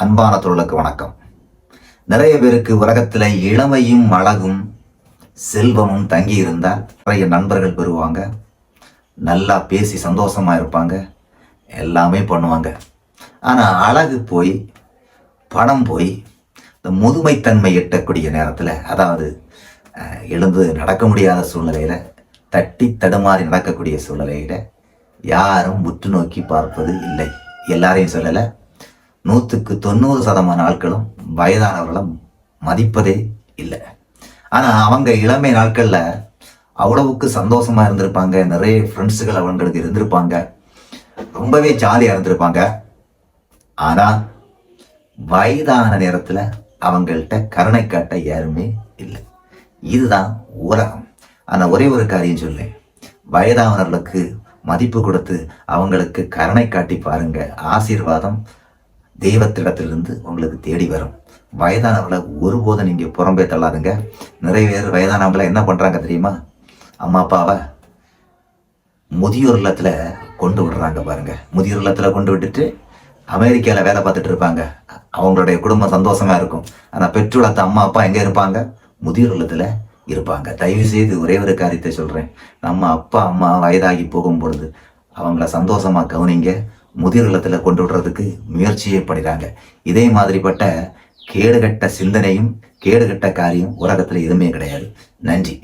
அன்பான தொழிலுக்கு வணக்கம். நிறைய பேருக்கு உலகத்துல இளமையும் அழகும் செல்வமும் தங்கி இருந்தால் நிறைய நண்பர்கள் பெறுவாங்க, நல்லா பேசி சந்தோஷமா இருப்பாங்க, எல்லாமே பண்ணுவாங்க. ஆனா அழகு போய் பணம் போய் இந்த முதுமைத்தன்மை எட்டக்கூடிய நேரத்தில், அதாவது எழுந்து நடக்க முடியாத சூழ்நிலையில, தட்டி தடுமாறி நடக்கக்கூடிய சூழ்நிலையில யாரும் உற்று நோக்கி பார்ப்பது இல்லை. எல்லாரையும் சொல்லலை, 100% ஆட்களும் வயதானவர்களை மதிப்பதே இல்லை. ஆனால் அவங்க இளமை நாட்களில் அவ்வளவுக்கு சந்தோஷமாக இருந்திருப்பாங்க, நிறைய ஃப்ரெண்ட்ஸுகள் அவங்களுக்கு இருந்திருப்பாங்க, ரொம்பவே ஜாலியாக இருந்திருப்பாங்க. ஆனால் வயதான நேரத்தில் அவங்கள்ட்ட கருணை காட்ட யாருமே இல்லை. இதுதான் உலகம். ஆனால் ஒரே ஒரு காரியம் சொல்லேன், வயதானவர்களுக்கு மதிப்பு கொடுத்து அவங்களுக்கு கருணை காட்டி பாருங்க, ஆசீர்வாதம் தெய்வத்திடத்திலிருந்து உங்களுக்கு தேடி வரும். வயதானவர்களை ஒருபோதும் நீங்கள் புறம்பே தள்ளாதுங்க. நிறைய பேர் வயதானவங்களை என்ன பண்ணுறாங்க தெரியுமா? அம்மா அப்பாவை முதியோர் இல்லத்தில் கொண்டு விடுறாங்க பாருங்க. முதியோர் இல்லத்தில் கொண்டு விட்டுட்டு அமெரிக்காவில் வேலை பார்த்துட்டு இருப்பாங்க. அவங்களுடைய குடும்பம் சந்தோஷமாக இருக்கும். ஆனால் பெற்றோரத்த அம்மா அப்பா எங்கே இருப்பாங்க? முதியோர் இல்லத்தில் இருப்பாங்க. தயவு செய்து ஒரே ஒரு காரியத்தை சொல்கிறேன், நம்ம அப்பா அம்மா வயதாகி போகும் பொழுது அவங்கள சந்தோஷமாக கவனிங்க. முதியோர் இல்லத்தில் கொண்டு விடுறதுக்கு முயற்சியே பண்ணிடுறாங்க. இதே மாதிரிப்பட்ட கேடுகட்ட சிந்தனையும் கேடுகட்ட காரியம் உலகத்தில் எதுவுமே கிடையாது. நன்றி.